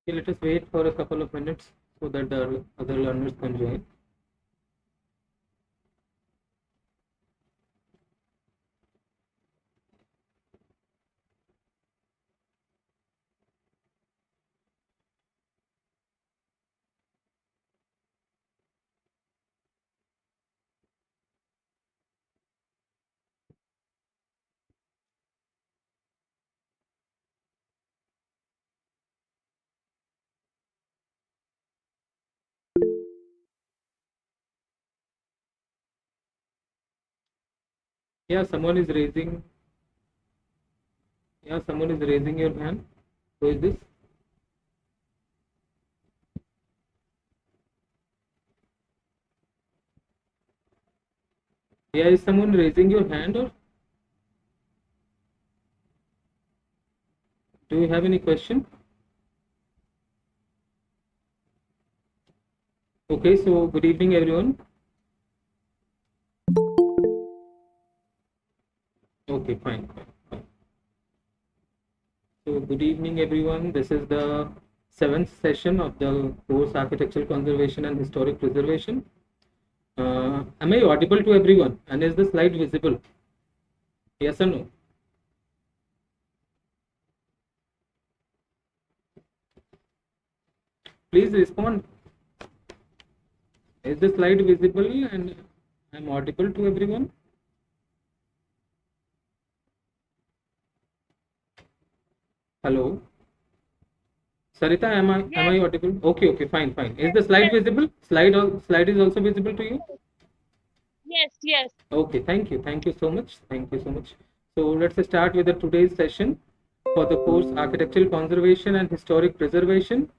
Okay, let us wait for a couple of minutes so that the other learners can join. Yeah, someone is raising. Yeah, someone is raising your hand. Who is this? Yeah, is someone raising your hand, or do you have any question? Okay, so good evening, everyone. Okay, fine, fine, fine. So good evening, everyone. This is the seventh session of the course Architectural Conservation and Historic Preservation. Am I audible to everyone? And is the slide visible? Yes or no? Please respond. Is the slide visible and I'm audible to everyone? Hello? Sarita, am I Yes, audible? Okay, okay, fine, fine. Is yes, the slide yes, visible? Slide is also visible to you? yes, yes. Okay, thank you. Thank you so much. Thank you so much. So let's start with the today's session for the course Architectural Conservation and Historic Preservation.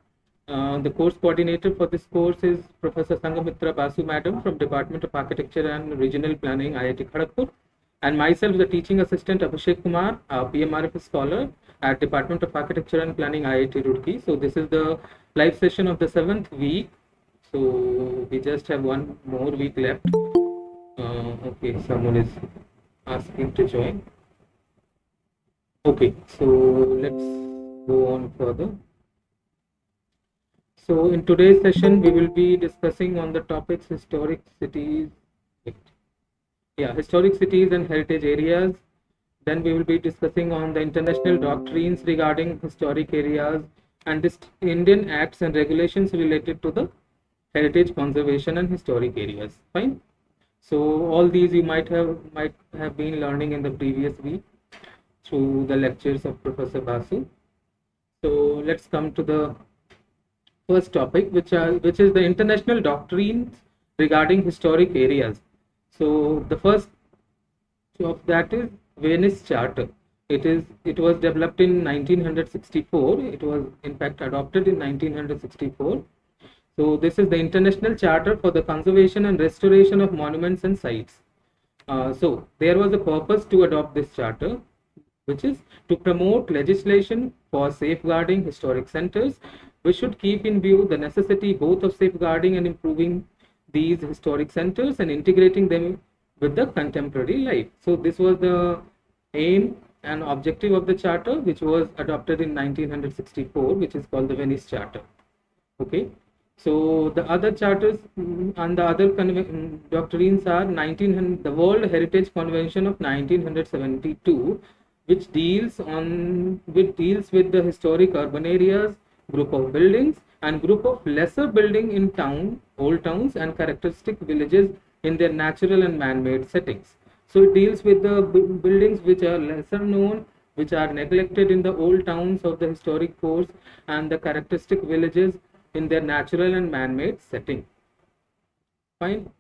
The course coordinator for this course is Professor Sangamitra Basu Madam from Department of Architecture and Regional Planning, IIT Kharagpur, and myself, the teaching assistant Abhishek Kumar, PMRF scholar at Department of Architecture and Planning, IIT Roorkee. So this is the live session of the 7th week. So we just have one more week left. Okay, someone is asking to join. Okay, so let's go on further. So in today's session, we will be discussing on the topics historic cities, historic cities and heritage areas. Then we will be discussing on the international doctrines regarding historic areas and this Indian acts and regulations related to the heritage conservation and historic areas. Fine. So all these you might have been learning in the previous week through the lectures of Professor Basu. So let's come to the first topic, which is the international doctrines regarding historic areas. So the first of that is Venice Charter. It was developed in 1964. It was in fact adopted in 1964. So this is the International Charter for the Conservation and Restoration of Monuments and Sites. So there was a purpose to adopt this charter, which is to promote legislation for safeguarding historic centers. We should keep in view the necessity both of safeguarding and improving these historic centers and integrating them with the contemporary life. So this was the aim and objective of the charter, which was adopted in 1964, which is called the Venice Charter. Okay, so the other charters and the other doctrines are 1900, the World Heritage Convention of 1972, which deals with the historic urban areas, group of buildings, and group of lesser building in old towns, and characteristic villages in their natural and man-made settings. So it deals with the buildings which are lesser known, which are neglected in the old towns of the historic cores, and the characteristic villages in their natural and man-made setting. Fine.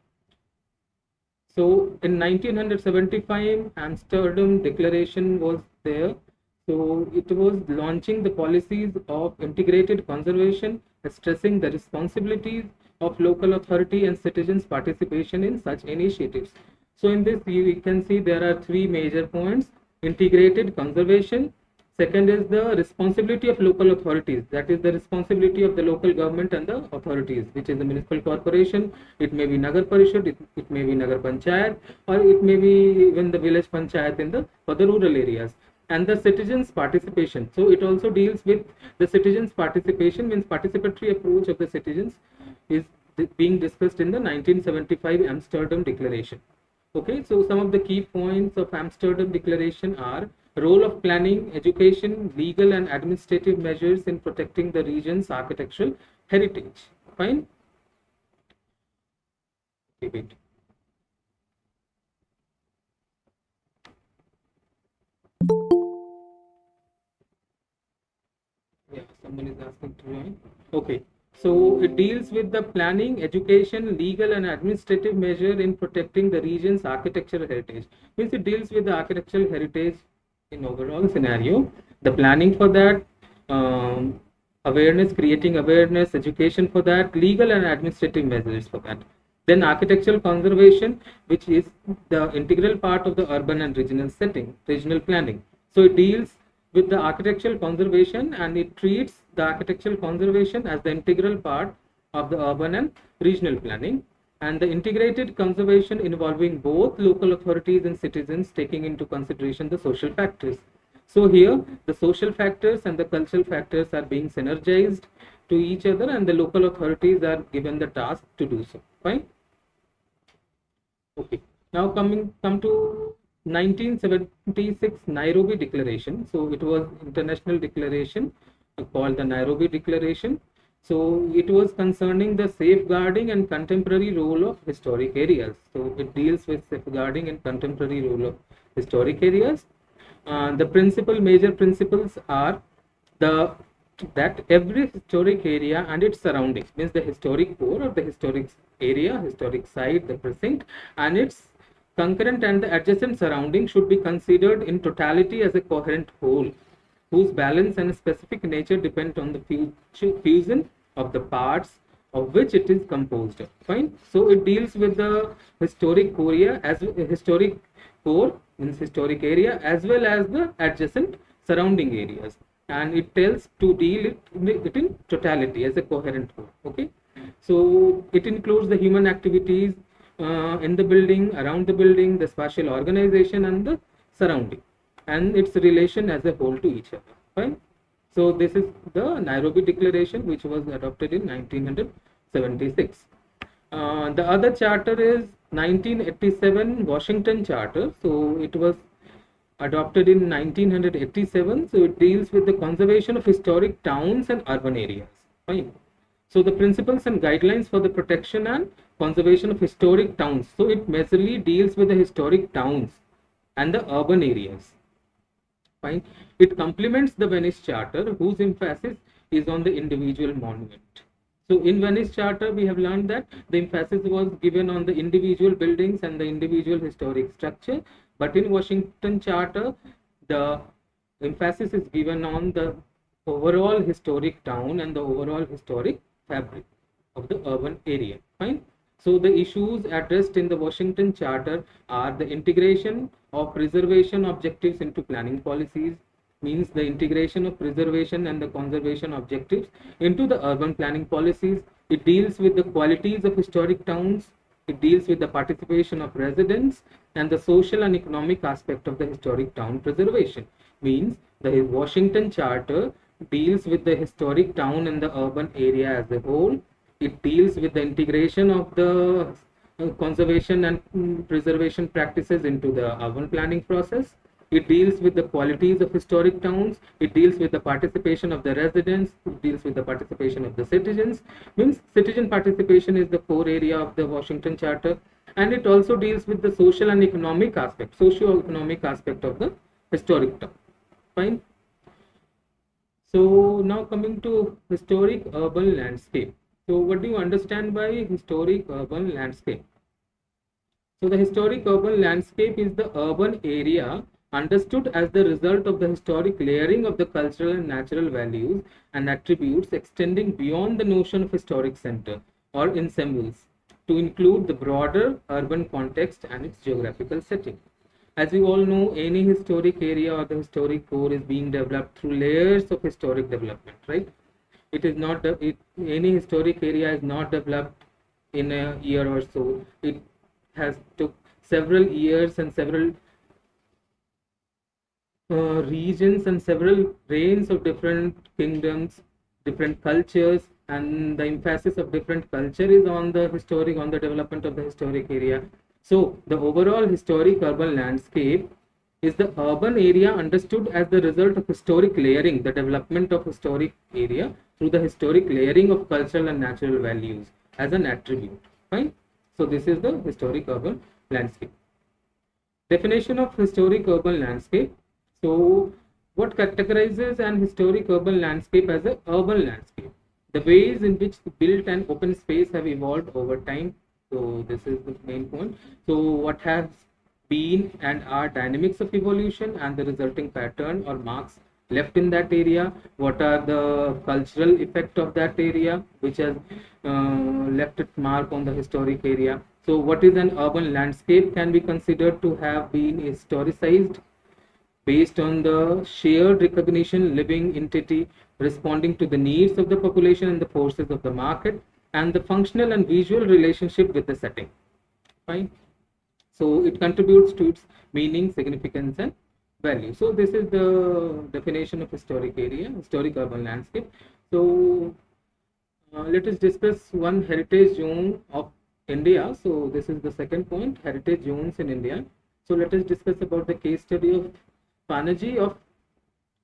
So in 1975, Amsterdam Declaration was there. So it was launching the policies of integrated conservation, stressing the responsibilities of local authority and citizens' participation in such initiatives. So in this, you can see there are three major points: integrated conservation. Second is the responsibility of local authorities. That is the responsibility of the local government and the authorities, which is the municipal corporation. It may be Nagar Parishad, it may be Nagar Panchayat, or it may be even the village panchayat for the rural areas. and the citizens participation. So it also deals with the citizens participation, means participatory approach of the citizens is being discussed in the 1975 Amsterdam Declaration. Okay, so some of the key points of Amsterdam Declaration are role of planning, education, legal and administrative measures in protecting the region's architectural heritage. Fine. Okay, wait. Yeah, someone is asking to join. Okay, so it deals with the planning, education, legal, and administrative measure in protecting the region's architectural heritage. Means it deals with the architectural heritage in overall scenario. The planning for that, awareness, creating awareness, education for that, legal and administrative measures for that. Then architectural conservation, which is the integral part of the urban and regional setting, regional planning. So it deals with the architectural conservation, and it treats the architectural conservation as the integral part of the urban and regional planning, and the integrated conservation involving both local authorities and citizens, taking into consideration the social factors. So here the social factors and the cultural factors are being synergized to each other, and the local authorities are given the task to do so. Fine. Okay. Now come to 1976 Nairobi Declaration. So it was international declaration called the Nairobi Declaration. So it was concerning the safeguarding and contemporary role of historic areas. So it deals with safeguarding and contemporary role of historic areas. The major principles are the that every historic area and its surroundings, means the historic core or the historic area, historic site, the precinct, and its concurrent and the adjacent surrounding should be considered in totality as a coherent whole, whose balance and specific nature depend on the fusion of the parts of which it is composed. Fine. So it deals with the historic area as historic core, means historic area, as well as the adjacent surrounding areas, and it tells to deal it in totality as a coherent whole. Okay, so it includes the human activities in the building, around the building, the spatial organization, and the surrounding, and its relation as a whole to each other. Fine. So this is the Nairobi Declaration, which was adopted in 1976. The other charter is 1987 Washington Charter. So it was adopted in 1987. So it deals with the conservation of historic towns and urban areas. Fine. So the principles and guidelines for the protection and conservation of historic towns. So it majorly deals with the historic towns and the urban areas. Fine. It complements the Venice Charter, whose emphasis is on the individual monument. So in Venice Charter, we have learned that the emphasis was given on the individual buildings and the individual historic structure. But in Washington Charter, the emphasis is given on the overall historic town and the overall historic fabric of the urban area. Fine. So the issues addressed in the Washington Charter are the integration of preservation objectives into planning policies, means the integration of preservation and the conservation objectives into the urban planning policies. It deals with the qualities of historic towns. It deals with the participation of residents and the social and economic aspect of the historic town preservation. Means the Washington Charter deals with the historic town and the urban area as a whole. It deals with the integration of the conservation and preservation practices into the urban planning process. It deals with the qualities of historic towns. It deals with the participation of the residents. It deals with the participation of the citizens. Means citizen participation is the core area of the Washington Charter, and it also deals with the social and economic aspect, socio-economic aspect of the historic town. Fine. So now coming to historic urban landscape. So what do you understand by historic urban landscape? So the historic urban landscape is the urban area understood as the result of the historic layering of the cultural and natural values and attributes extending beyond the notion of historic center or ensembles to include the broader urban context and its geographical setting. As we all know, any historic area or the historic core is being developed through layers of historic development, right? It is not any historic area is not developed in a year or so. It has took several years and several regions and several reigns of different kingdoms, different cultures, and the emphasis of different culture is on the development of the historic area. So the overall historic urban landscape is the urban area understood as the result of historic layering, the development of historic area through the historic layering of cultural and natural values as an attribute. Fine. So this is the historic urban landscape. Definition of historic urban landscape. So, what categorizes an historic urban landscape as an urban landscape? The ways in which the built and open space have evolved over time. So, this is the main point. So, what has been and are dynamics of evolution and the resulting pattern or marks left in that area? What are the cultural effect of that area which has left its mark on the historic area? So, what is an urban landscape can be considered to have been historicized based on the shared recognition living entity responding to the needs of the population and the forces of the market and the functional and visual relationship with the setting. Fine. So it contributes to its meaning, significance, and value. So this is the definition of historic area, historic urban landscape. So let us discuss one heritage zone of India. So this is the second point, heritage zones in India. So let us discuss about the case study of Panaji of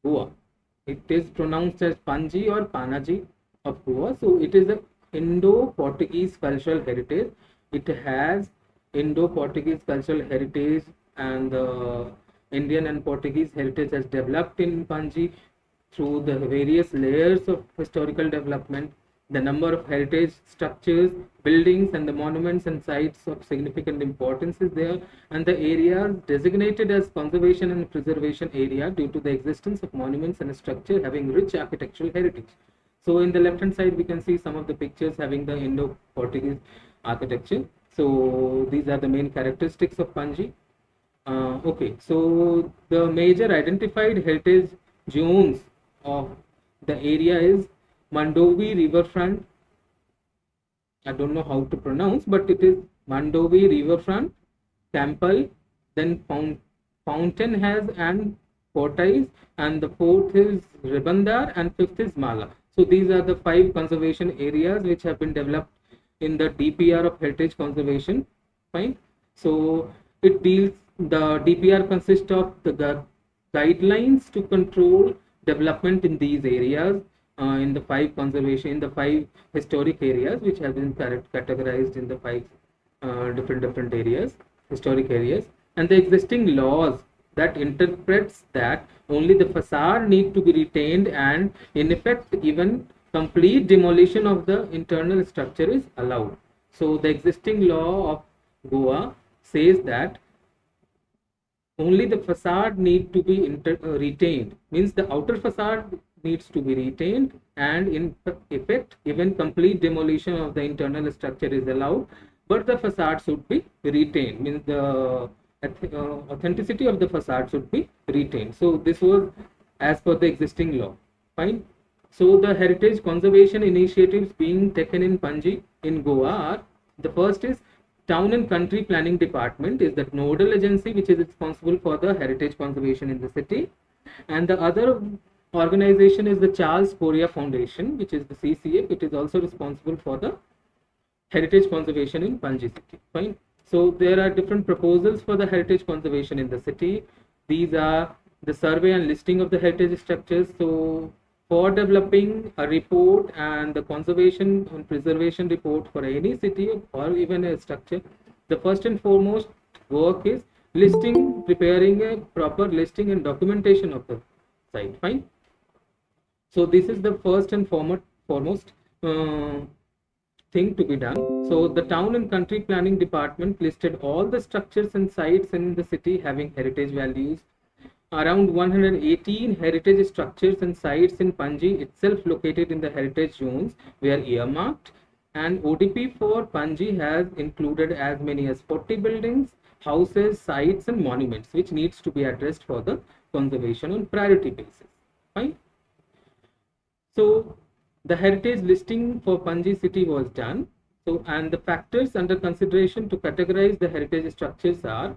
Goa. It is pronounced as Panji or Panaji of Goa. So it is a Indo-Portuguese cultural heritage. It has Indo-Portuguese cultural heritage, and the Indian and Portuguese heritage has developed in Panji through the various layers of historical development. The number of heritage structures, buildings, and the monuments and sites of significant importance is there, and the areas designated as conservation and preservation area due to the existence of monuments and structure having rich architectural heritage. So in the left hand side we can see some of the pictures having the Indo-Portuguese architecture. So these are the main characteristics of Panji. Okay, so the major identified heritage zones of the area is Mandovi riverfront. I don't know how to pronounce, but it is Mandovi riverfront, Temple, then Fountainhead and Fortis, and the fourth is Ribandar, and fifth is Mala. So these are the 5 conservation areas which have been developed in the DPR of heritage conservation. Fine. So it deals, the DPR consists of the guidelines to control development in these areas, in the 5 conservation, in the 5 historic areas which have been categorized in the 5 different areas, historic areas, and the existing laws that interprets that only the facade need to be retained, and in effect even complete demolition of the internal structure is allowed. So the existing law of Goa says that only the facade need to be retained, means the outer facade needs to be retained, and in effect even complete demolition of the internal structure is allowed, but the facade should be retained, means the authenticity of the facade should be retained. So this was as per the existing law. Fine. So the heritage conservation initiatives being taken in Panji in Goa are, the first is Town and Country Planning Department is the nodal agency which is responsible for the heritage conservation in the city, and the other organization is the Charles Correa Foundation, which is the CCF. It is also responsible for the heritage conservation in Panji city. Fine. So there are different proposals for the heritage conservation in the city. These are the survey and listing of the heritage structures. So for developing a report and the conservation and preservation report for any city or even a structure, the first and foremost work is listing, preparing a proper listing and documentation of the site. Fine. So this is the first and foremost thing to be done. So the Town and Country Planning Department listed all the structures and sites in the city having heritage values. Around 118 heritage structures and sites in Panji itself located in the heritage zones were earmarked, and ODP for Panji has included as many as 40 buildings, houses, sites and monuments which needs to be addressed for the conservation on priority basis. Fine. So the heritage listing for Panji city was done. So, and the factors under consideration to categorize the heritage structures are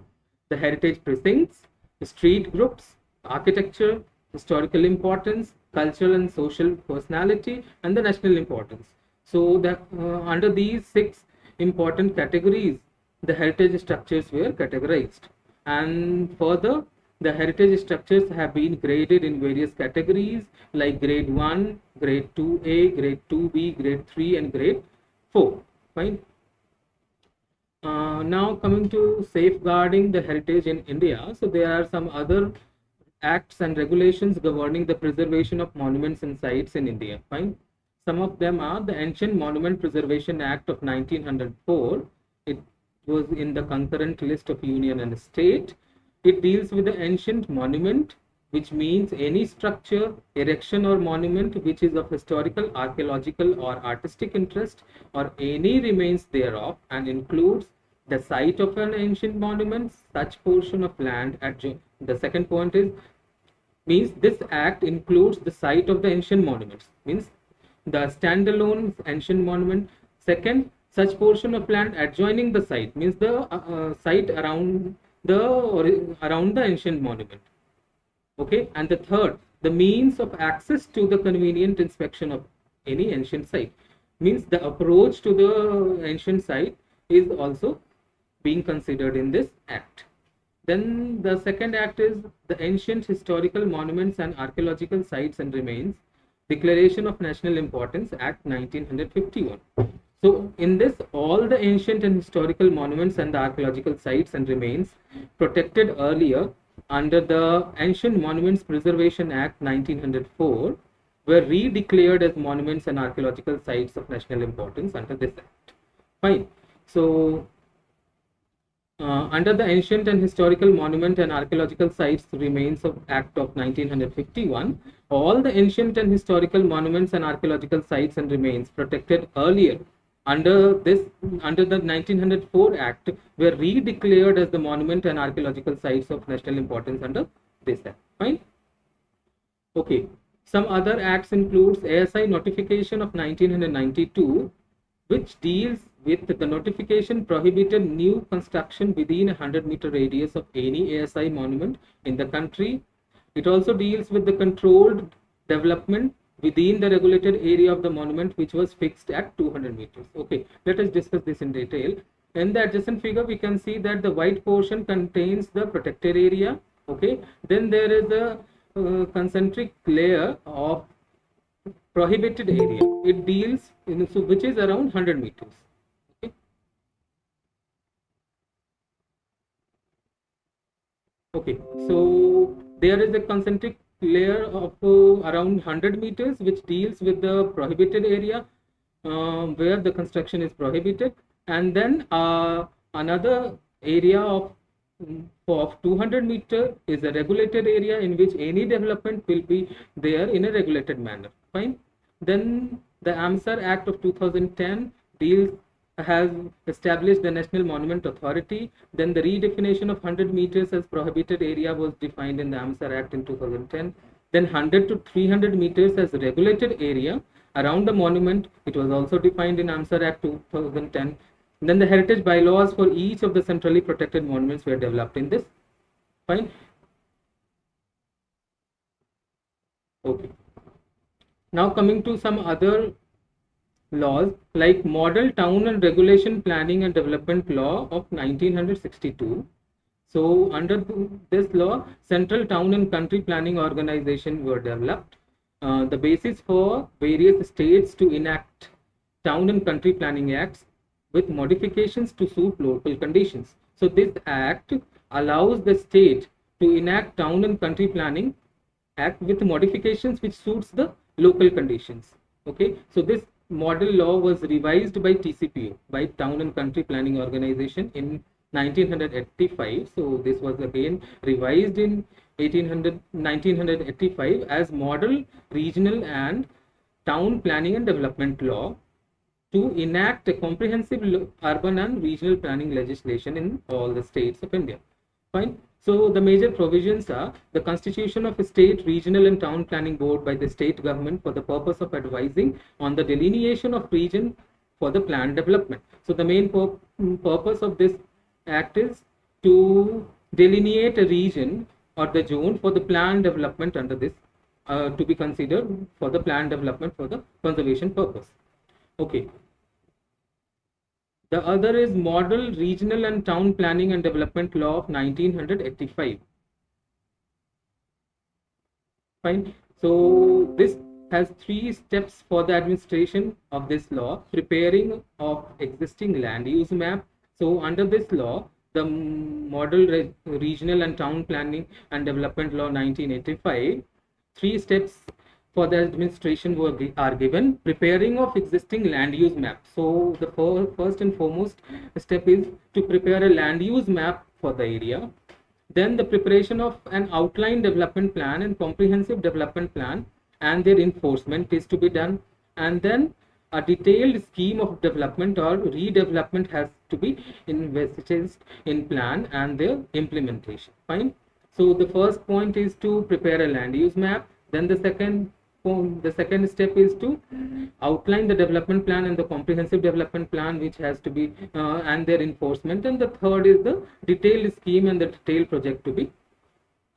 the heritage precincts, the street groups, architecture, historical importance, cultural and social personality, and the national importance. So that under these 6 important categories, the heritage structures were categorized. And further, the heritage structures have been graded in various categories like grade 1, grade 2A, grade 2B, grade 3, and grade 4. Fine. Now coming to safeguarding the heritage in India. So there are some other acts and regulations governing the preservation of monuments and sites in India. Fine. Some of them are the Ancient Monument Preservation Act of 1904. It was in the concurrent list of union and state. It deals with the ancient monument, which means any structure, erection, or monument which is of historical, archaeological, or artistic interest, or any remains thereof, and includes the site of an ancient monument, such portion of land adjoining. The second point is means this act includes the site of the ancient monuments, means the standalone ancient monument. Second, such portion of land adjoining the site, means the site around the ancient monument. Okay, and the third, the means of access to the convenient inspection of any ancient site, means the approach to the ancient site is also being considered in this act. Then the second act is the Ancient Historical Monuments and Archaeological Sites and Remains Declaration of National Importance Act 1951. So in this, all the ancient and historical monuments and the archaeological sites and remains protected earlier under the Ancient Monuments Preservation Act 1904 were redeclared as monuments and archaeological sites of national importance under this act. Fine. So under the Ancient and Historical Monument and Archaeological Sites Remains of Act of 1951, all the ancient and historical monuments and archaeological sites and remains protected earlier under the 1904 Act were redeclared as the monument and archaeological sites of national importance under this act. Fine. Okay. Some other acts includes ASI notification of 1992, which deals with the notification prohibited new construction within a 100-meter radius of any ASI monument in the country. It also deals with the controlled development within the regulated area of the monument, which was fixed at 200 meters. Okay, let us discuss this in detail. In the adjacent figure, we can see that the white portion contains the protected area. Okay, then there is a concentric layer of prohibited area. It deals in, so which is around 100 meters. Okay. Okay, so there is a concentric layer of around 100 meters which deals with the prohibited area where the construction is prohibited, and then another area of 200 meter is a regulated area in which any development will be there in a regulated manner. Fine. Then the AMSAR Act of 2010 has established the National Monument Authority. Then the redefinition of 100 meters as prohibited area was defined in the AMSAR Act in 2010. Then 100 to 300 meters as regulated area around the monument. It was also defined in AMSAR Act 2010. Then the heritage bylaws for each of the centrally protected monuments were developed in this. Fine. Okay. Now coming to some other laws like Model Town and Regulation Planning and Development Law of 1962. So under this law, Central Town and Country Planning Organization were developed. The basis for various states to enact Town and Country Planning Acts with modifications to suit local conditions. So this act allows the state to enact Town and Country Planning Act with modifications which suits the local conditions. Okay, so this model law was revised by TCPO, by Town and Country Planning Organization, in 1985. So this was again revised in 1985 as Model Regional and Town Planning and Development Law to enact a comprehensive urban and regional planning legislation in all the states of India. Fine. So the major provisions are the constitution of a state, regional and town planning board by the state government for the purpose of advising on the delineation of region for the planned development. So the main purpose of this act is to delineate a region or the zone for the plan development under this to be considered for the plan development for the conservation purpose. Okay. The other is Model Regional and Town Planning and Development Law of 1985. Fine. So this has 3 steps for the administration of this law: preparing of existing land use map. So under this law, the Model Regional and Town Planning and Development Law 1985, 3 steps for the administration are given: preparing of existing land use map. So the first and foremost step is to prepare a land use map for the area. Then the preparation of an outline development plan and comprehensive development plan and their enforcement is to be done. And then a detailed scheme of development or redevelopment has to be invested in plan and their implementation. Fine. So the first point is to prepare a land use map. Then the second step is to outline the development plan and the comprehensive development plan, which has to be and their enforcement. And the third is the detailed scheme and the detailed project to be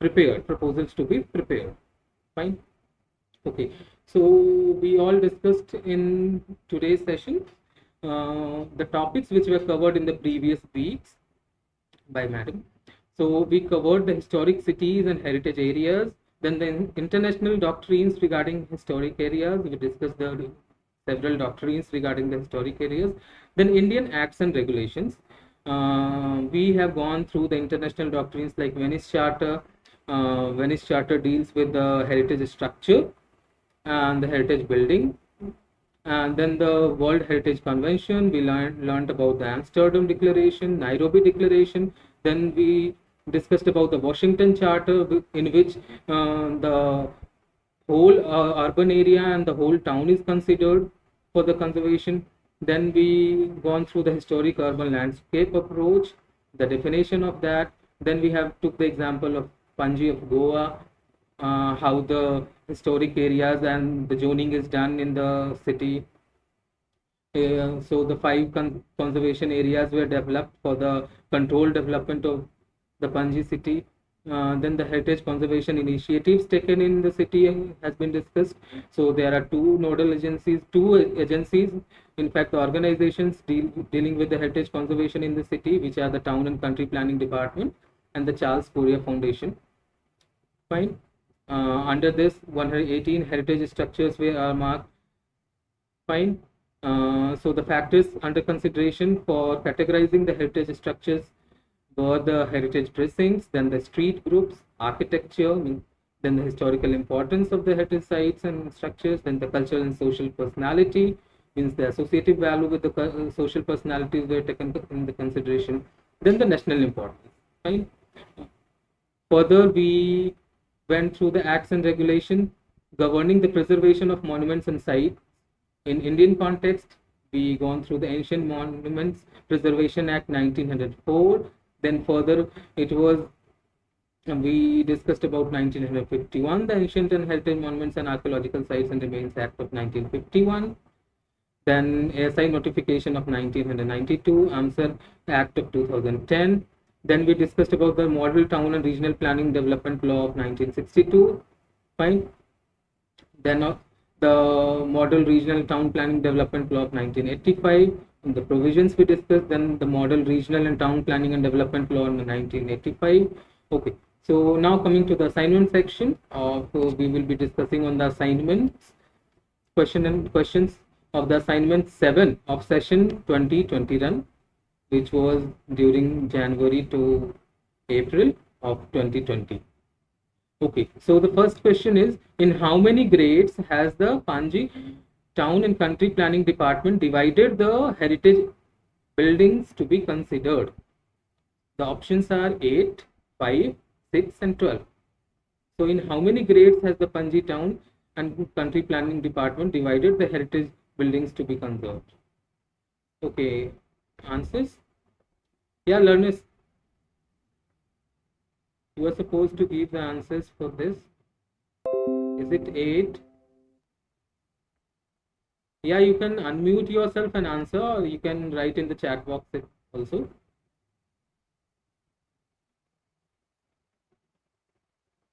prepared, proposals to be prepared. Fine. Okay, so we all discussed in today's session the topics which were covered in the previous weeks by madam. So we covered the historic cities and heritage areas, then the international doctrines regarding historic areas. We discussed the several doctrines regarding the historic areas. Then Indian acts and regulations. We have gone through the international doctrines like Venice Charter. Venice Charter deals with the heritage structure and the heritage building. And then the World Heritage Convention, we learned about the Amsterdam Declaration, Nairobi Declaration. Then we discussed about the Washington Charter, in which the whole urban area and the whole town is considered for the conservation. Then we gone through the historic urban landscape approach, the definition of that. Then we have took the example of Panji of Goa, how the historic areas and the zoning is done in the city. So the 5 conservation areas were developed for the controlled development of the Panji city. Then the heritage conservation initiatives taken in the city has been discussed. So there are two agencies, in fact organizations dealing with the heritage conservation in the city, which are the Town and Country Planning Department and the Charles Fourier Foundation. Fine. Under this, 118 heritage structures were marked. Fine. So the factors under consideration for categorizing the heritage structures were the heritage precincts, then the street groups, architecture, then the historical importance of the heritage sites and structures, then the cultural and social personality, means the associative value with the social personalities were taken in the consideration, then the national importance. Fine. Further, we went through the acts and regulation governing the preservation of monuments and sites. In Indian context, we gone through the Ancient Monuments Preservation Act 1904. Then further, we discussed about 1951, the Ancient and Heritage Monuments and Archaeological Sites and Remains Act of 1951. Then ASI notification of 1992, AMSAR Act of 2010. Then we discussed about the Model Town and Regional Planning Development Law of 1962. Fine. Then the Model Regional Town Planning Development Law of 1985. And the provisions we discussed. Then the Model Regional and Town Planning and Development Law in 1985. Okay. So now coming to the assignment section, we will be discussing on the assignments, questions of the assignment 7 of session 2021, which was during January to April of 2020. Okay, so the first question is, in how many grades has the Panji Town and Country Planning Department divided the heritage buildings to be considered? The options are 8, 5, 6 and 12. So in how many grades has the Panji Town and Country Planning Department divided the heritage buildings to be conserved? Okay, answers? Yeah, learners, you are supposed to give the answers for this. Is it 8? Yeah, you can unmute yourself and answer, or you can write in the chat box also.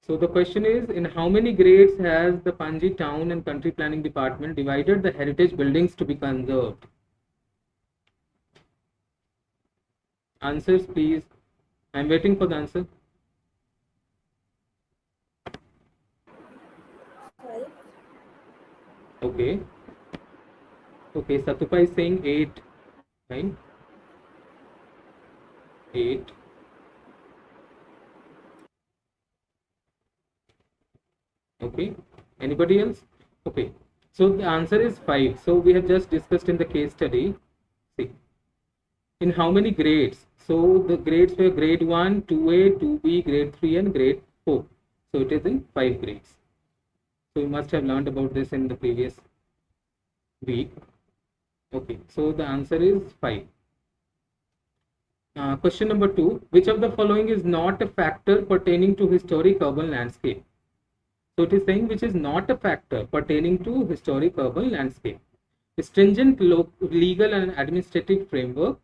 So the question is, in how many grades has the Panji Town and Country Planning Department divided the heritage buildings to be conserved? Answers, please. I'm waiting for the answer. 5. Okay. Okay, Satupa is saying 8. Right? 8. Okay. Anybody else? Okay. So the answer is 5. So we have just discussed in the case study. See, in how many grades? So the grades were grade 1, 2A, 2B, grade 3, and grade 4. So it is in 5 grades. So you must have learned about this in the previous week. Okay, so the answer is 5. Question number 2. Which of the following is not a factor pertaining to historic urban landscape? So it is saying which is not a factor pertaining to historic urban landscape. Stringent legal and administrative framework,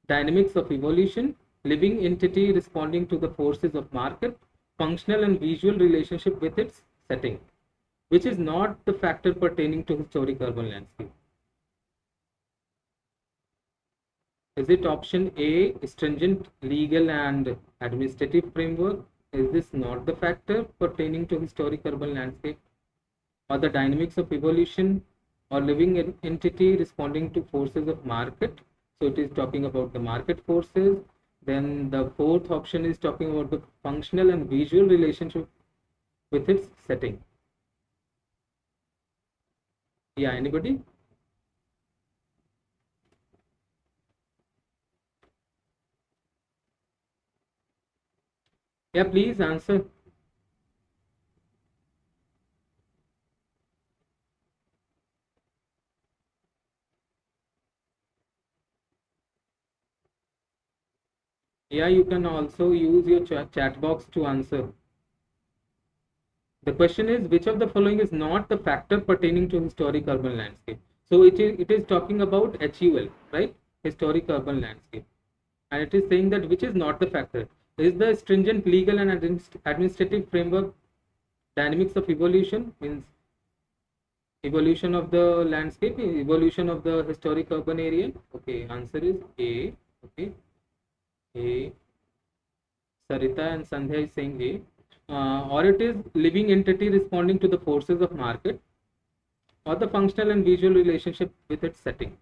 dynamics of evolution, living entity responding to the forces of market, functional and visual relationship with its setting. Which is not the factor pertaining to historic urban landscape? Is it option A, stringent legal and administrative framework? Is this not the factor pertaining to historic urban landscape? Or the dynamics of evolution, or living entity responding to forces of market? So it is talking about the market forces. Then the fourth option is talking about the functional and visual relationship with its setting. Yeah, anybody? Yeah, please answer. Yeah, you can also use your chat box to answer. The question is, which of the following is not the factor pertaining to historic urban landscape? So it is talking about HUL, right? Historic urban landscape. And it is saying that which is not the factor. Is the stringent legal and administrative framework, dynamics of evolution, means evolution of the landscape, evolution of the historic urban area? Okay, answer is A. Okay, A. Sarita and Sandhya is saying A. Or it is living entity responding to the forces of market, or the functional and visual relationship with its setting.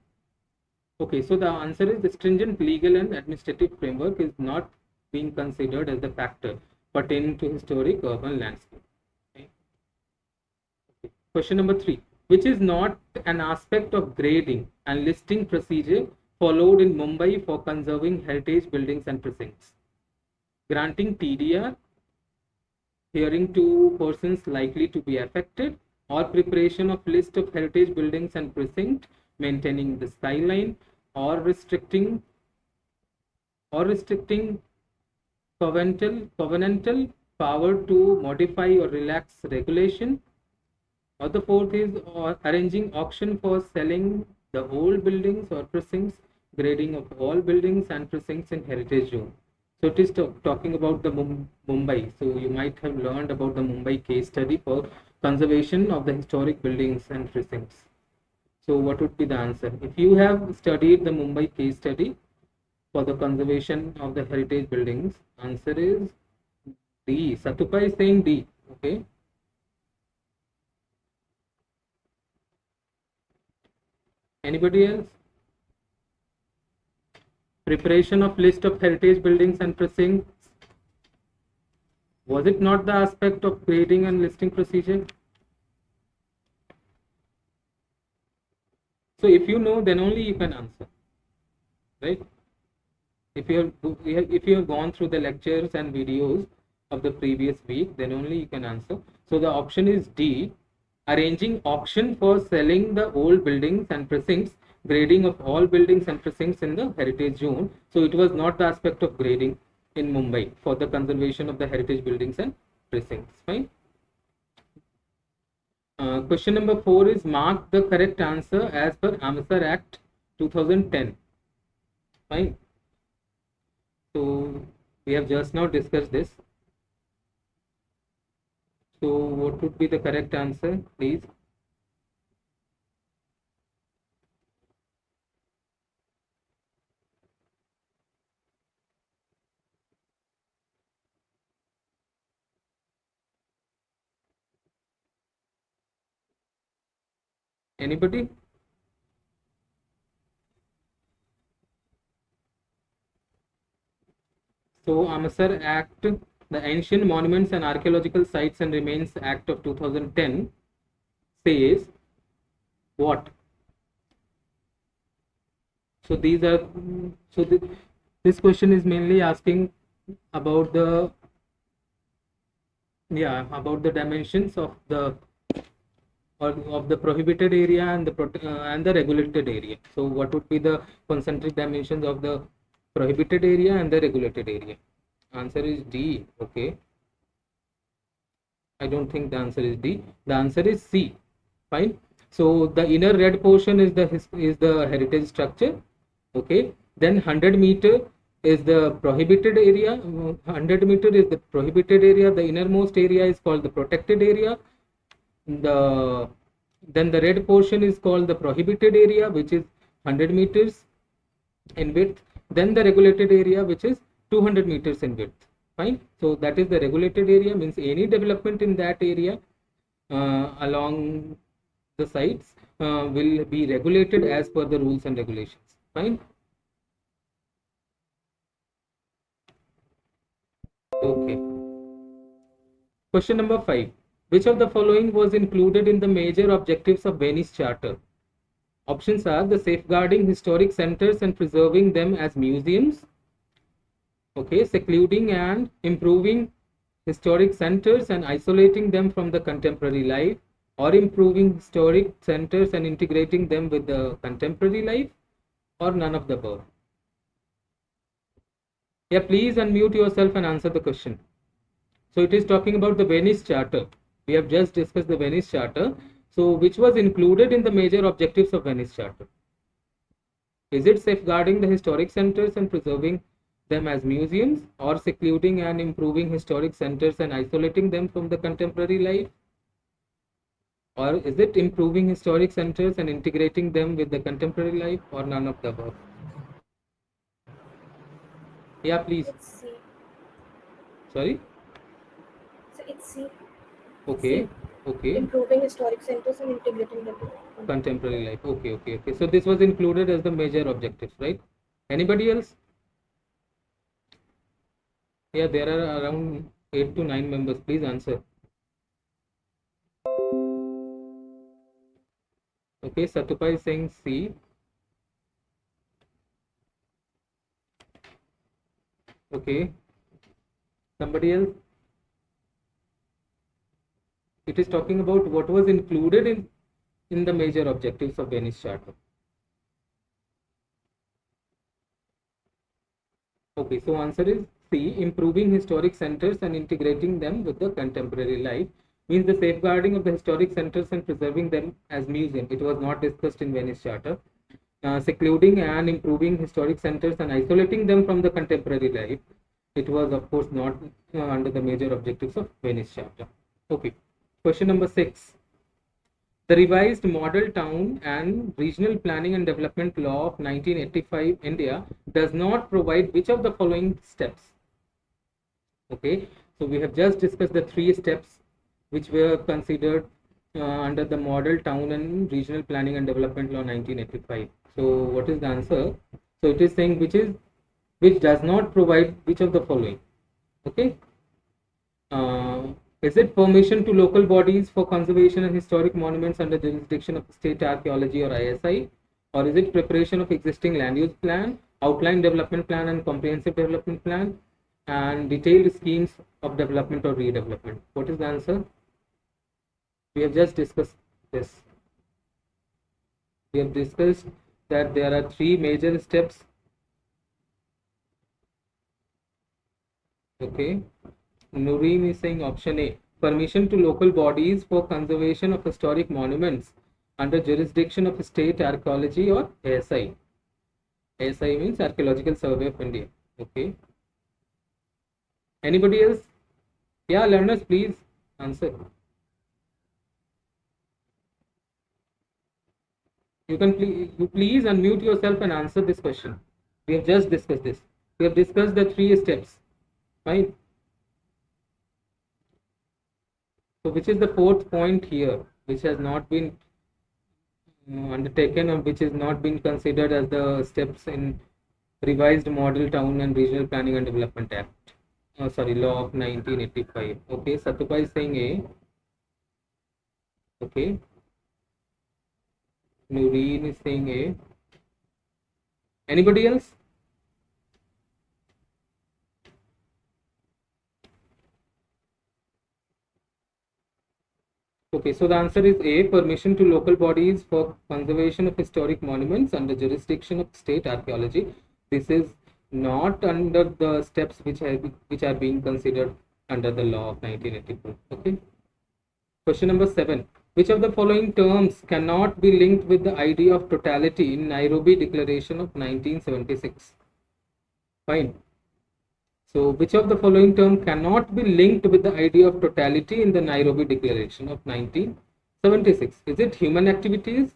Okay, so the answer is the stringent legal and administrative framework is not being considered as the factor pertaining to historic urban landscape. Okay. Okay. Question number 3. Which is not an aspect of grading and listing procedure followed in Mumbai for conserving heritage buildings and precincts? Granting TDR, hearing to persons likely to be affected, or preparation of list of heritage buildings and precinct, maintaining the skyline, or restricting covenantal power to modify or relax regulation. Or the fourth is arranging auction for selling the old buildings or precincts, grading of all buildings and precincts in heritage zone. So it is talking about the Mumbai. So you might have learned about the Mumbai case study for conservation of the historic buildings and precincts. So what would be the answer? If you have studied the Mumbai case study for the conservation of the heritage buildings, answer is D. Satupa is saying D. Okay. Anybody else? Preparation of list of heritage buildings and precincts. Was it not the aspect of grading and listing procedure? So if you know, then only you can answer, right? If you have gone through the lectures and videos of the previous week, then only you can answer. So the option is D. Arranging auction for selling the old buildings and precincts, grading of all buildings and precincts in the heritage zone. So it was not the aspect of grading in Mumbai for the conservation of the heritage buildings and precincts. Fine. Question number 4 is mark the correct answer as per Amritsar Act 2010. Fine. So we have just now discussed this. So what would be the correct answer, please? Anybody? So Amsar Act, the Ancient Monuments and Archaeological Sites and Remains Act of 2010 says what? So these are so this question is mainly asking about the about the dimensions of the or of the prohibited area and the regulated area. So what would be the concentric dimensions of the prohibited area and the regulated area? Answer is D. Okay. I don't think the answer is D. The answer is C. Fine. So the inner red portion is the heritage structure. Okay. Then 100 meter is the prohibited area. 100 meter is the prohibited area. The innermost area is called the protected area. Then the red portion is called the prohibited area, which is 100 meters in width. Then the regulated area, which is 200 meters in width. Fine. So that is the regulated area, means any development in that area along the sites will be regulated as per the rules and regulations. Fine. Okay. Question number 5. Which of the following was included in the major objectives of Venice Charter? Options are the safeguarding historic centers and preserving them as museums. Okay, secluding and improving historic centers and isolating them from the contemporary life, or improving historic centers and integrating them with the contemporary life, or none of the above. Yeah, please unmute yourself and answer the question. So it is talking about the Venice Charter. We have just discussed the Venice Charter. So which was included in the major objectives of Venice Charter? Is it safeguarding the historic centers and preserving them as museums, or secluding and improving historic centers and isolating them from the contemporary life? Or is it improving historic centers and integrating them with the contemporary life, or none of the above? Yeah, please. It's C. Sorry? So it's C. Okay. C. Okay. Improving historic centers and integrating them with Contemporary life. Okay, okay, okay. So this was included as the major objectives, right? Anybody else? Yeah, there are around 8 to 9 members. Please answer. Okay, Satupa is saying C. Okay. Somebody else? It is talking about what was included in the major objectives of Venice Charter. Okay, so answer is C. Improving historic centers and integrating them with the contemporary life, means the safeguarding of the historic centers and preserving them as museum. It was not discussed in Venice Charter. Secluding and improving historic centers and isolating them from the contemporary life. It was, of course, not under the major objectives of Venice Charter. Okay. Question number 6. The revised Model Town and Regional Planning and Development Law of 1985 India does not provide which of the following steps? Okay, so we have just discussed the 3 steps which were considered under the Model Town and Regional Planning and Development Law 1985. So what is the answer? So it is saying which does not provide which of the following. Okay. Is it permission to local bodies for conservation and historic monuments under jurisdiction of state archaeology or ISI? Or is it preparation of existing land use plan, outline development plan and comprehensive development plan, and detailed schemes of development or redevelopment? What is the answer? We have just discussed this. We have discussed that there are 3 major steps. Okay. Noreen is saying option A, permission to local bodies for conservation of historic monuments under jurisdiction of state archaeology or ASI. ASI means Archaeological Survey of India. Okay. Anybody else? Yeah, learners, please Answer. You please unmute yourself and answer this question. We have just discussed this. We have discussed the 3 steps. Fine. So which is the 4th point here, which has not been undertaken, or which is not been considered as the steps in revised Model Town and Regional Planning and Development Act? Sorry, Law of 1985. Okay, Satyabhai is saying A. Okay. Nureen is saying A. Anybody else? Okay, so the answer is A, permission to local bodies for conservation of historic monuments under jurisdiction of state archaeology. This is not under the steps which are being considered under the law of 1984. Okay. Question number 7. Which of the following terms cannot be linked with the idea of totality in Nairobi Declaration of 1976? Fine. So, which of the following term cannot be linked with the idea of totality in the Nairobi Declaration of 1976? Is it human activities,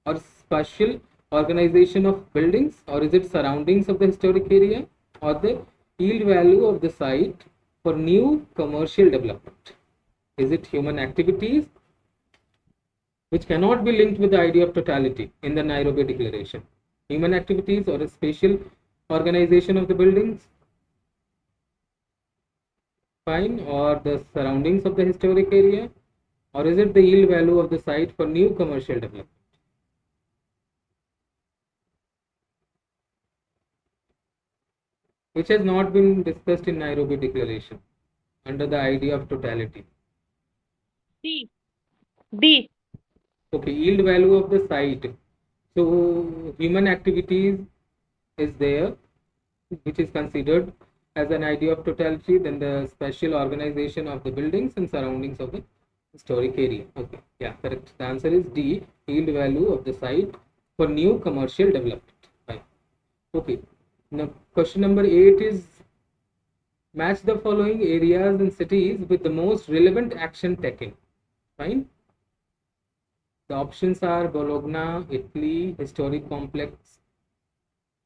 or spatial organization of buildings, or is it surroundings of the historic area, or the yield value of the site for new commercial development? Is it human activities, which cannot be linked with the idea of totality in the Nairobi Declaration? Human activities, or a spatial organization of the buildings? Fine. Or the surroundings of the historic area, or is it the yield value of the site for new commercial development? Which has not been discussed in Nairobi Declaration under the idea of totality? D. D. Okay, yield value of the site. So human activities is there, which is considered as an idea of totality. Then the special organization of the buildings and surroundings of the historic area. Okay, yeah, correct. The answer is D, yield value of the site for new commercial development. Fine. Okay. Now, question number 8 is, match the following areas and cities with the most relevant action taken. Fine. The options are Bologna, Italy, historic complex,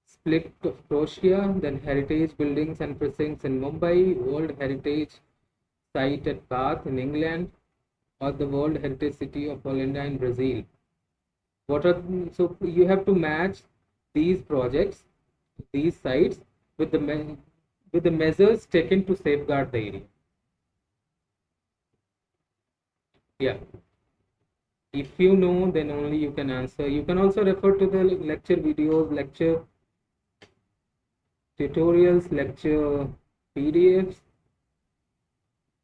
Split of Croatia, then heritage buildings and precincts in Mumbai, World Heritage Site at Bath in England, or the World Heritage City of Olinda in Brazil. So you have to match these projects, these sites with the measures taken to safeguard the area. Yeah. If you know, then only you can answer. You can also refer to the lecture videos, lecture tutorials, lecture PDFs.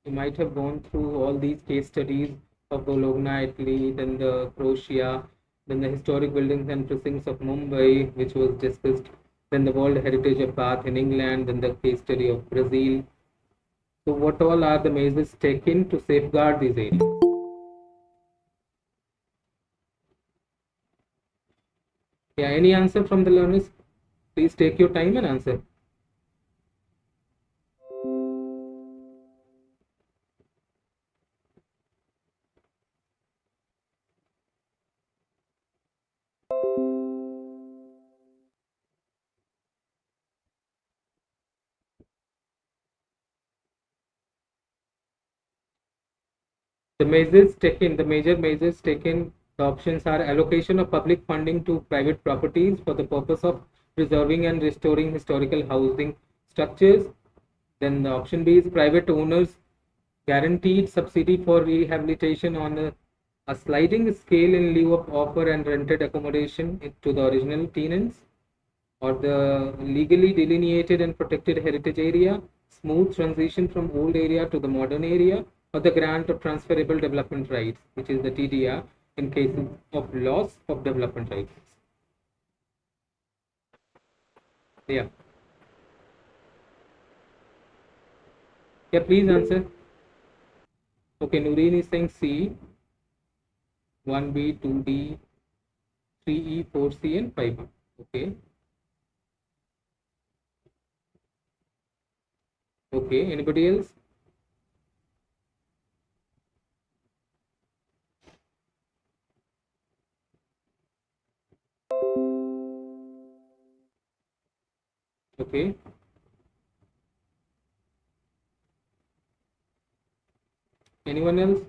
You might have gone through all these case studies of Bologna, Italy, then the Croatia, then the historic buildings and precincts of Mumbai, which was discussed, then the World Heritage of Bath in England, then the case study of Brazil. So what all are the measures taken to safeguard these areas? Yeah, any answer from the learners? Please take your time and answer. The major measures taken, the options are allocation of public funding to private properties for the purpose of preserving and restoring historical housing structures. Then the option B is private owners guaranteed subsidy for rehabilitation on a sliding scale in lieu of offer and rented accommodation to the original tenants, or the legally delineated and protected heritage area, smooth transition from old area to the modern area, or the grant of transferable development rights, which is the TDR, in cases of loss of development rights. Yeah. Yeah, please answer. Okay, Nureen is saying C, 1B, 2D, 3E, 4C, and 5B. Okay. Okay, anybody else? Okay. Anyone else?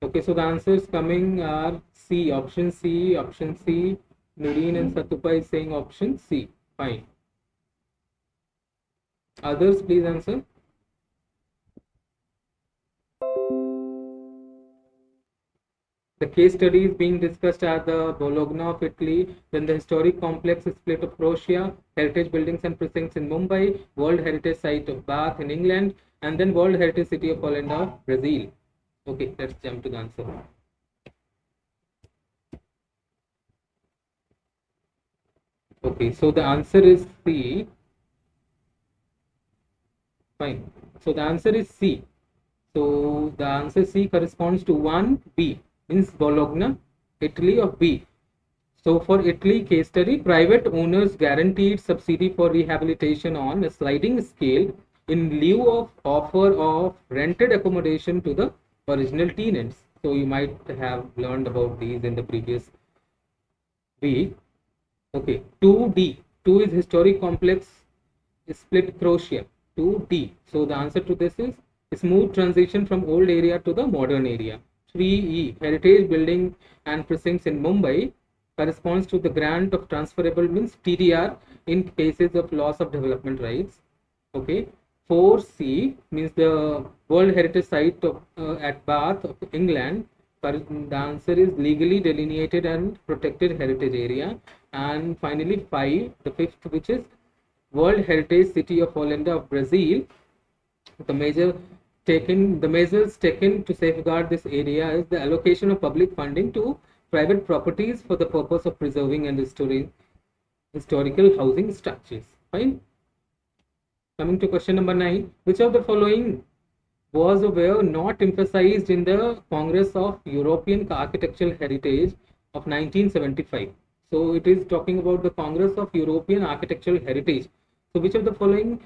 Okay, so the answers coming are C, option C, option C. Nureen and Satupa is saying option C. Fine. Others, please answer. The case studies being discussed are the Bologna of Italy, then the historic complex split of Croatia, heritage buildings and precincts in Mumbai, World Heritage Site of Bath in England, and then World Heritage City of Olinda, Brazil. Okay, let's jump to the answer. Okay, so the answer is C. Fine. So the answer is C. So the answer C corresponds to 1B, means Bologna, Italy of B. So for Italy case study, private owners guaranteed subsidy for rehabilitation on a sliding scale in lieu of offer of rented accommodation to the original tenants. So you might have learned about these in the previous week. Okay, 2D. 2 is historic complex split Croatia. 2D. So the answer to this is smooth transition from old area to the modern area. 3E. Heritage building and precincts in Mumbai corresponds to the grant of transferable means TDR in cases of loss of development rights. Okay. 4C means the World Heritage Site of, at Bath of England. The answer is legally delineated and protected heritage area. And finally 5, the fifth, which is World Heritage City of Olinda of Brazil. The measures taken to safeguard this area is the allocation of public funding to private properties for the purpose of preserving and restoring historical housing structures. Fine. Coming to question number 9, which of the following was or were not emphasized in the Congress of European Architectural Heritage of 1975? So it is talking about the Congress of European Architectural Heritage. So which of the following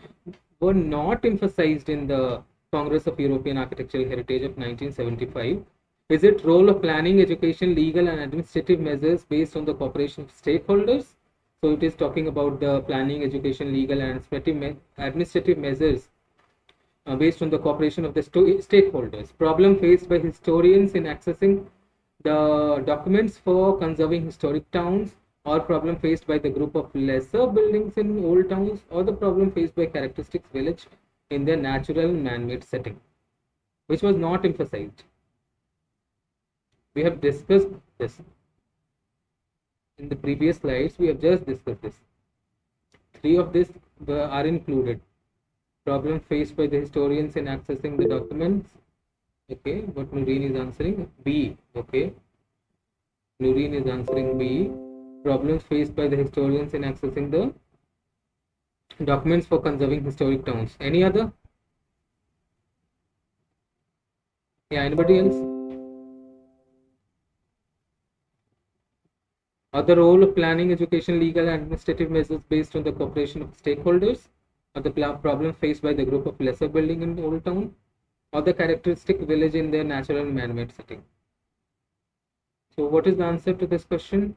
were not emphasized in the Congress of European Architectural Heritage of 1975? Is it role of planning, education, legal and administrative measures based on the cooperation of stakeholders? So it is talking about the planning, education, legal and administrative measures based on the cooperation of the stakeholders. Problem faced by historians in accessing the documents for conserving historic towns, or problem faced by the group of lesser buildings in old towns, or the problem faced by characteristics village in their natural man-made setting, which was not emphasized. We have discussed this in the previous slides. We have just discussed this. 3 of this are included. Problem faced by the historians in accessing the documents. Okay, but Nureen is answering B. Okay, Nureen is answering B. Problems faced by the historians in accessing the documents for conserving historic towns. Any other? Yeah, anybody else? Other role of planning, education, legal and administrative measures based on the cooperation of stakeholders, or the problem faced by the group of lesser building in old town, or the characteristic village in their natural and man-made setting. So what is the answer to this question?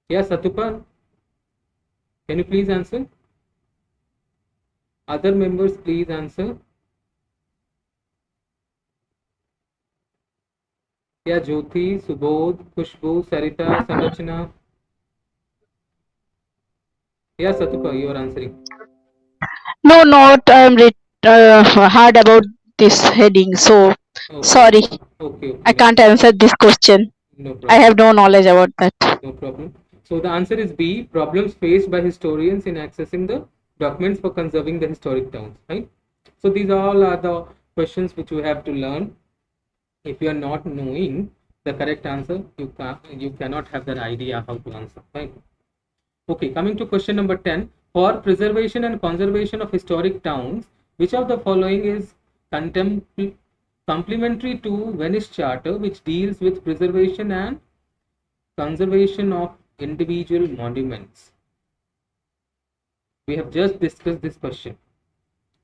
Yeah, Satupa, can you please answer? Other members, please answer. Yeah, Jyoti, Subodh, Khushbu, Sarita, Sanrachana. Yeah, Satupa, you are answering. No, not hard about this heading. So Okay. sorry, Okay, I okay, can't answer this question. no I problem. have no knowledge about that. No problem. So the answer is B, problems faced by historians in accessing the documents for conserving the historic towns, right? So these all are the questions which you have to learn. If you are not knowing the correct answer, you cannot have that idea how to answer, right? Okay, coming to question number 10. For preservation and conservation of historic towns, which of the following is complementary to Venice Charter, which deals with preservation and conservation of individual monuments? We have just discussed this question.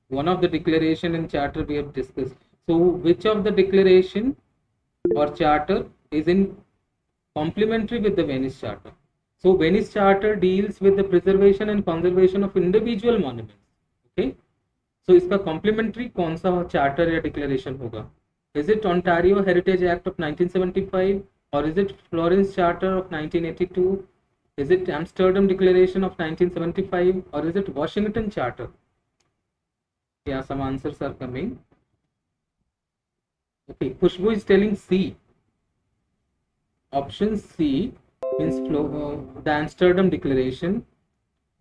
One of the declaration and charter we have discussed. So which of the declaration or charter is in complementary with the Venice Charter. So Venice Charter deals with the preservation and conservation of individual monuments. Okay, so इसका complementary कौन सा charter या declaration होगा? Is it Ontario Heritage Act of 1975, or is it Florence Charter of 1982? Is it Amsterdam Declaration of 1975, or is it Washington Charter? Yeah, some answers are coming. Okay, Khushbu is telling C. Option C means the Amsterdam Declaration.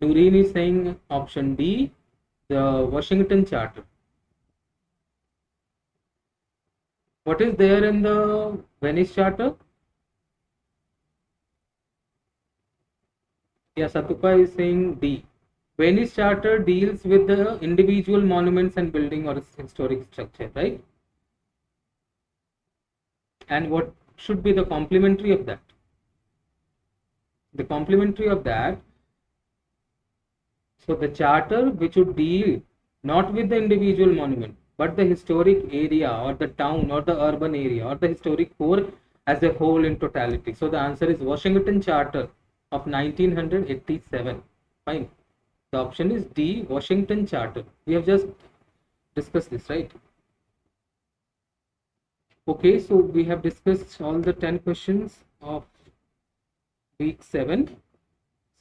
Noreen is saying option D, the Washington Charter. What is there in the Venice Charter? Yeah, Satupa is saying D. Venice Charter deals with the individual monuments and building or historic structure, right? And what should be the complementary of that? The complementary of that, so the charter which would deal not with the individual monument, but the historic area or the town or the urban area or the historic core as a whole in totality. So the answer is Washington Charter of 1987. Fine. The option is D, Washington Charter. We have just discussed this, right? Okay, so we have discussed all the 10 questions of week 7.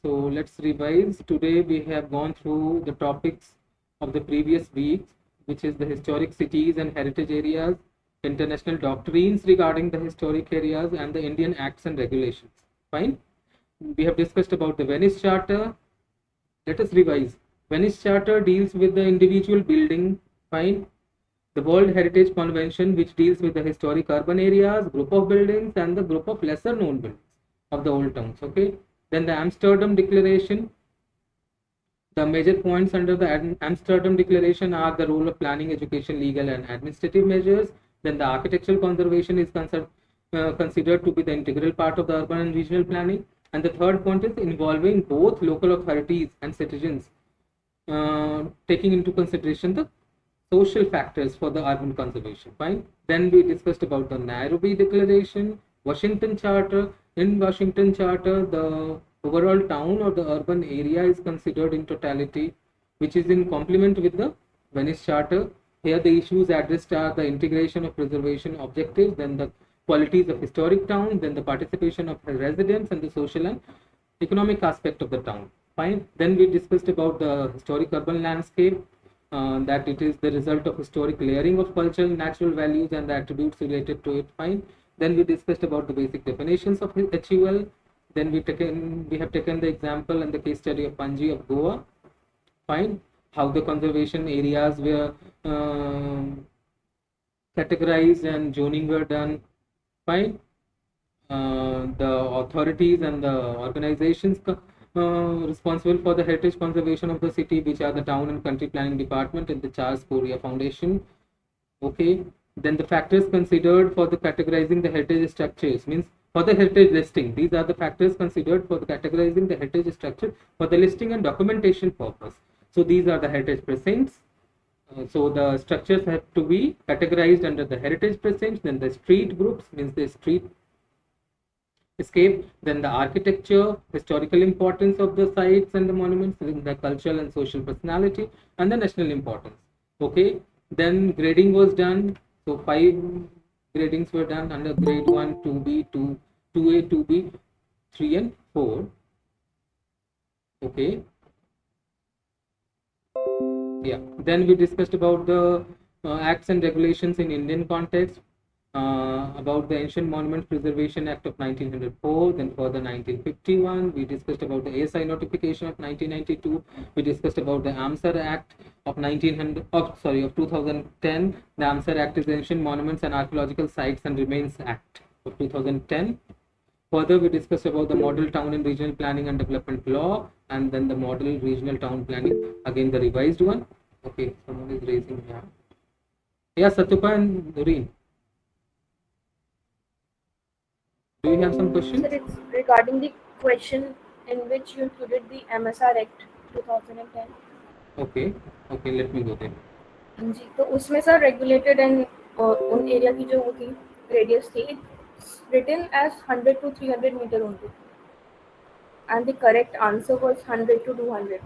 So let's revise. Today we have gone through the topics of the previous week, which is the historic cities and heritage areas, international doctrines regarding the historic areas, and the Indian acts and regulations. Fine. We have discussed about the Venice Charter. Let us revise. Venice Charter deals with the individual building. Fine. The World Heritage Convention, which deals with the historic urban areas, group of buildings, and the group of lesser known buildings of the old towns. Okay. Then the Amsterdam Declaration. The major points under the Amsterdam Declaration are the role of planning, education, legal, and administrative measures. Then the architectural conservation is considered to be the integral part of the urban and regional planning. And the third point is involving both local authorities and citizens, taking into consideration the social factors for the urban conservation. Fine. Then we discussed about the Nairobi Declaration, Washington Charter. In Washington Charter, the overall town or the urban area is considered in totality, which is in complement with the Venice Charter. Here the issues addressed are the integration of preservation objectives, then the qualities of historic town, then the participation of residents, and the social and economic aspect of the town. Fine. Then we discussed about the historic urban landscape, that it is the result of historic layering of cultural natural values and the attributes related to it. Fine. Then we discussed about the basic definitions of HUL. Then we have taken the example and the case study of Panji of Goa. Fine. How the conservation areas were categorized and zoning were done. Fine. The authorities and the organizations responsible for the heritage conservation of the city, which are the Town and Country Planning Department and the Charles Correa Foundation. Okay. Then the factors considered for the categorizing the heritage structures, means for the heritage listing. These are the factors considered for the categorizing the heritage structure for the listing and documentation purpose. So these are the heritage precincts. So the structures have to be categorized under the heritage precincts. Then the street groups, means the street escape. Then the architecture, historical importance of the sites and the monuments, then the cultural and social personality, and the national importance. Okay. Then grading was done. So 5 gradings were done under grade 1, 2B, 2A, 2B, 3 and 4. Okay. Yeah. Then we discussed about the acts and regulations in Indian context, about the Ancient Monument Preservation Act of 1904, then further 1951. We discussed about the ASI notification of 1992. We discussed about the AMSAR Act of 2010. The AMSAR Act is the Ancient Monuments and Archaeological Sites and Remains Act of 2010. Further, we discussed about the Model Town and Regional Planning and Development Law, and then the Model Regional Town Planning, again the revised one. Okay, someone is raising hand. Yeah, Satupa and Noreen. Do you have some questions? Sir, it's regarding the question in which you included the MSR Act 2010. Okay, okay, let me go there. जी, तो उसमें sir regulated and उन area की जो वो थी radius थी it's written as 100 to 300 meter only. And the correct answer was 100 to 200.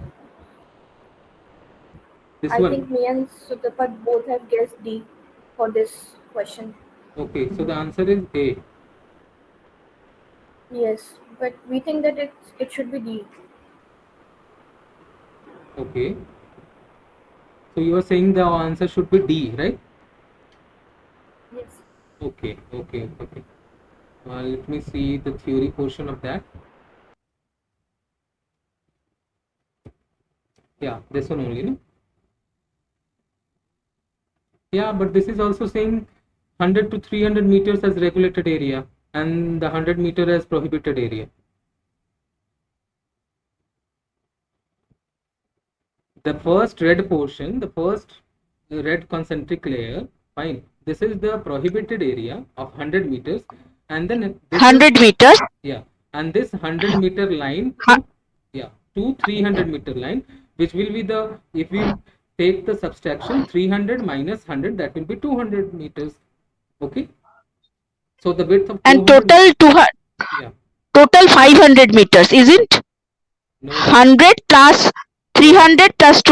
This I one. think me and Sutapat both have guessed D for this question. Okay, so the answer is A. Yes, but we think that it should be D. Okay. So you are saying the answer should be D, right? Yes. Okay. Let me see the theory portion of that. Yeah, this one only, no? Yeah, but this is also saying 100 to 300 meters as regulated area and the 100 meter as prohibited area. The first red portion, the first red concentric layer, fine. This is the prohibited area of 100 meters, and then this 100 meters. yeah, and this 100-meter line Hu- to 300-meter line, which will be the, if we take the subtraction 300 minus 100, that will be 200 meters. Okay. So the width of And 200, total 200, yeah, total 500 meters, isn't? no, 100 plus 300 plus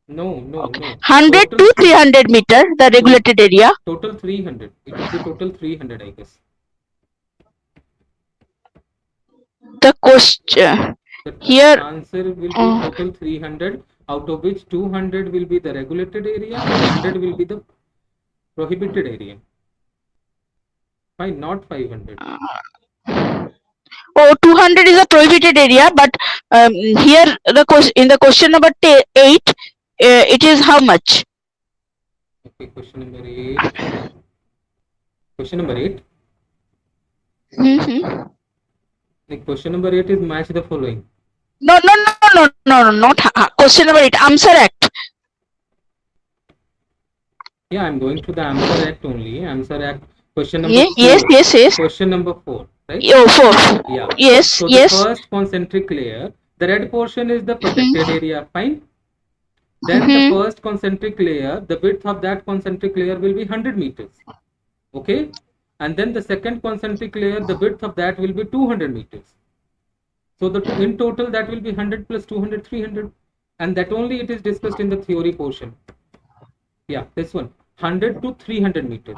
no, 100 total, to 300 meter, the regulated area. total 300. It will be total 300, I guess. The question The here, answer will be total 300, out of which 200 will be the regulated area and 100 will be the prohibited area. Fine, not 500. oh, 200 is a prohibited area, but here the question, in the question number 8, it is how much? Okay, question number 8. Question number 8. Mm-hmm. The question number 8 is match the following. No, not question number 8. AMSAR Act. Yeah, I'm going to the AMSAR Act only. AMSAR Act question number Yes, 4. yes. Question number 4, right? Oh, 4. Yeah. Yes, So yes. the first concentric layer, the red portion is the protected area, fine. Then the first concentric layer, the width of that concentric layer will be 100 meters. Okay. And then the second concentric layer, the width of that will be 200 meters. So in total that will be 100 plus 200, 300. And that only it is discussed in the theory portion. Yeah, this one, 100 to 300 meters.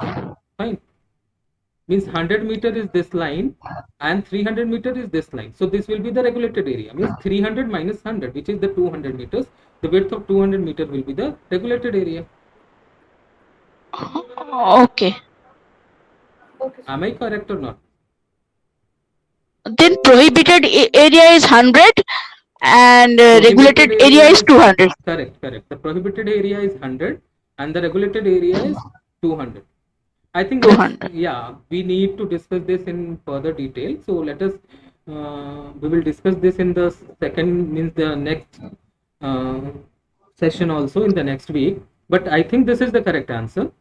Fine. Means 100 meter is this line and 300 meter is this line. So this will be the regulated area. Means 300 minus 100, which is the 200 meters. The width of 200 meter will be the regulated area. Okay. Okay. Am I correct or not? Then prohibited area is 100 and regulated area is 200. Correct. The prohibited area is 100 and the regulated area is 200. I think 200. Yeah, we need to discuss this in further detail. So let us, we will discuss this in the second, means the next session also in the next week. But I think this is the correct answer.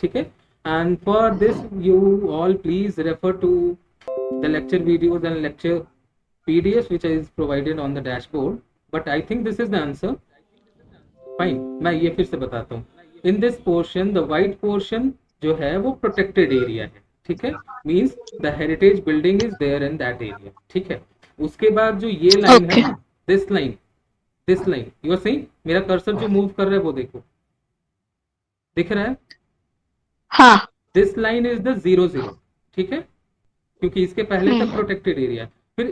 Okay. And for this, you all please refer to the lecture videos and lecture PDFs which is provided on the dashboard. But I think this is the answer. Fine, मैं ये फिर से बताता हूँ. In this portion, the white portion जो है वो protected area है, ठीक है? Means the heritage building is there in that area, ठीक है? उसके बाद जो ये line है ना, this line, you are saying, मेरा कर्सर जो move कर रहा है वो देखो, दिख रहा है? हाँ. This line is the 0, ठीक है? क्योंकि इसके पहले तक protected area. फिर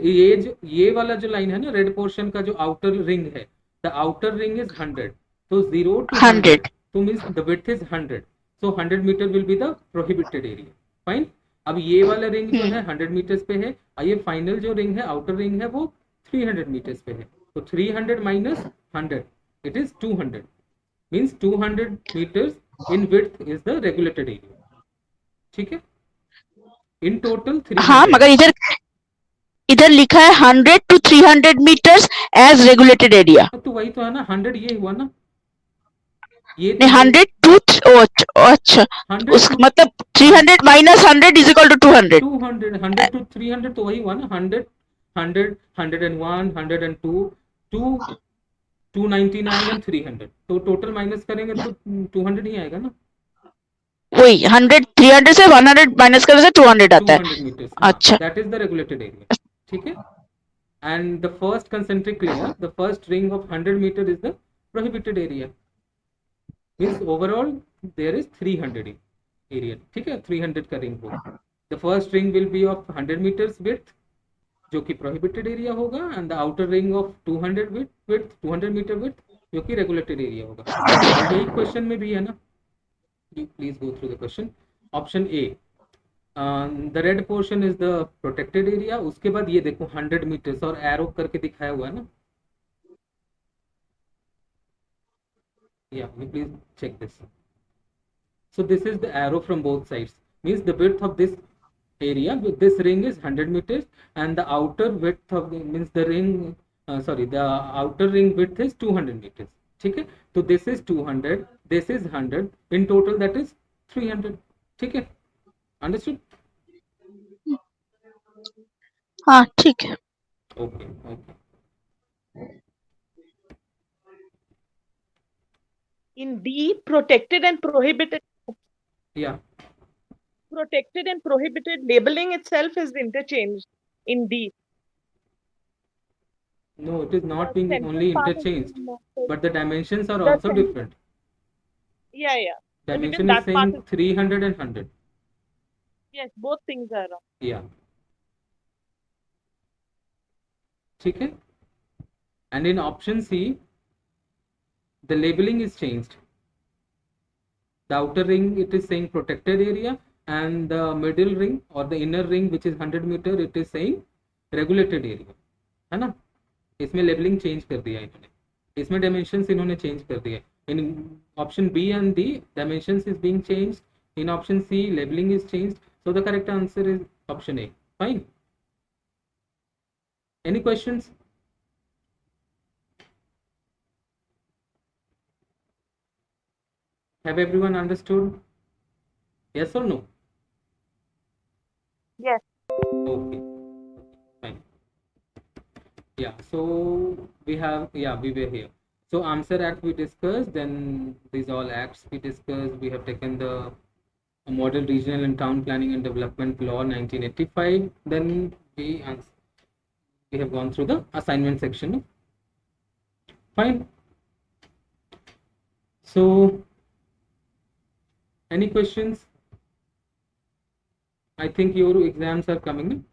ये वाला जो line है ना, red portion का जो outer ring है, the outer ring is 100. So 0 to 100. So means the width is 100. So 100 meter will be the prohibited area. Fine. अब ये वाला रिंग जो है 100 meters पे है, और ये फाइनल जो रिंग है, आउटर रिंग है, वो 300 meters पे है. तो 300 minus 100, it is 200. Means 200 meters in width is the regulated area. ठीक है? In total 300. हाँ, मगर इधर लिखा है 100 to 300 meters as regulated area. तो वही तो है ना, 100 ये हुआ ना, ये 100 to अच्छा, मतलब 300 minus 100 is equal to 200. 100 to 300 तो वही हुआ ना, 100, 101, 102, 299 and 300. तो टोटल माइनस करेंगे तो 200 ही आएगा ना. वही 100 300 से 100 माइनस करने से 200 आता है. 200 meters. हाँ, अच्छा. that is the regulated area. ठीक है. And the first concentric layer, the first ring of 100 meter is the prohibited area. Means overall there is 300 area. ठीक है, 300 का ring होगा. The first ring will be of 100 meters width, जो कि prohibited area होगा, and the outer ring of 200 width 200 meter width, जो कि regulated area होगा. और यही question में भी है ना. You please go through the question. Option A. The red portion is the protected area. उसके बाद ये देखो 100 meters और arrow करके दिखाया हुआ है ना. Yeah, you please check this. So this is the arrow from both sides. Means the width of this area with this ring is 100 meters, and the outer width of means the ring. The outer ring width is 200 meters. ठीक है. तो this is 200. This is 100. In total that is 300. ठीक है. Understood? हाँ ठीक है. Okay. In D, protected and prohibited. Yeah. Protected and prohibited labeling itself is interchanged in D. No, it is not being Central only part is interchanged, not- but the dimensions are The also center- different. Yeah. But even Dimension is that part saying 300 and 100. Yes, both things are wrong. Yeah. ठीक है. And in option C, the labeling is changed. The outer ring, it is saying protected area, and the middle ring or the inner ring, which is 100 meter, it is saying regulated area. है ना. इसमें labelling change कर दिया इन्होंने. इसमें dimensions इन्होंने change कर दिए. In option B and D, dimensions is being changed. In option C, labeling is changed. So the correct answer is option A. Fine. Any questions? Have everyone understood? Yes or no? Yes. Okay. Fine. Yeah. So we were here. So answer act we discussed, then these all acts we discussed. We have taken the Model Regional and Town Planning and Development Law 1985. Then we have gone through the assignment section. Fine. So any questions? I think your exams are coming.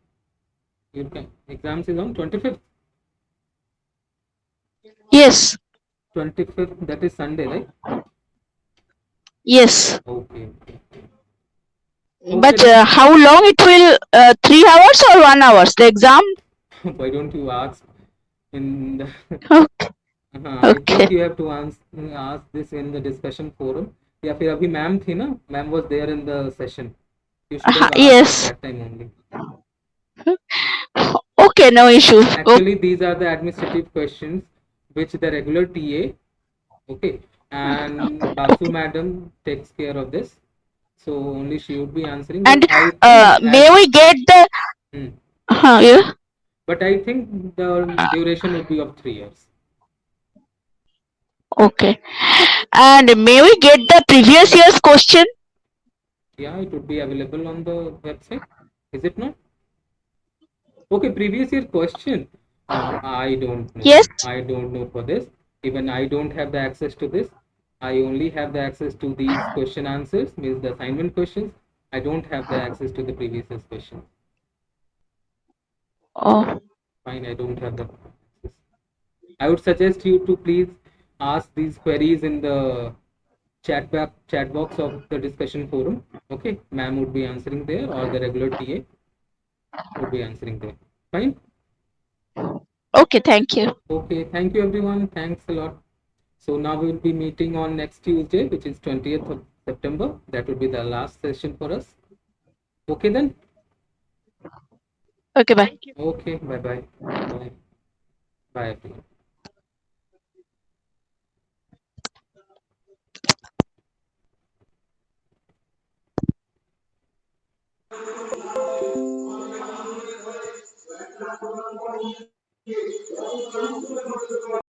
Your exams is on 25th. Yes. 25th, that is Sunday, right? Yes. Okay. But how long it will? 3 hours or 1 hours? The exam? Why don't you ask in the Okay. I think Okay. you have to ask this in the discussion forum. या फिर अभी ma'am थी ना, ma'am was there in the session. You should have asked Yes. at that time only. Okay, no issue. Actually, these are the administrative questions which the regular TA, okay, and Basu madam takes care of this. So only she would be answering. And But I think may we get the? Hmm. Yeah. But I think the duration would be of 3 years. Okay. And may we get the previous year's question? Yeah, it would be available on the website. Is it not? Okay, previous year question. I don't know. Yes. I don't know for this. Even I don't have the access to this. I only have the access to these question answers, means the assignment questions. I don't have the access to the previous year's questions. Oh. Fine, I don't have the access. I would suggest you to please ask these queries in the chat box of the discussion forum. Okay, ma'am would be answering there, or the regular TA would be answering there. Fine. Okay. Thank you. Okay, thank you everyone. Thanks a lot. So now we will be meeting on next Tuesday, which is 20th of September. That will be the last session for us. Okay then. Okay. Bye. Thank you. Okay. Bye bye. Bye. Bye everyone.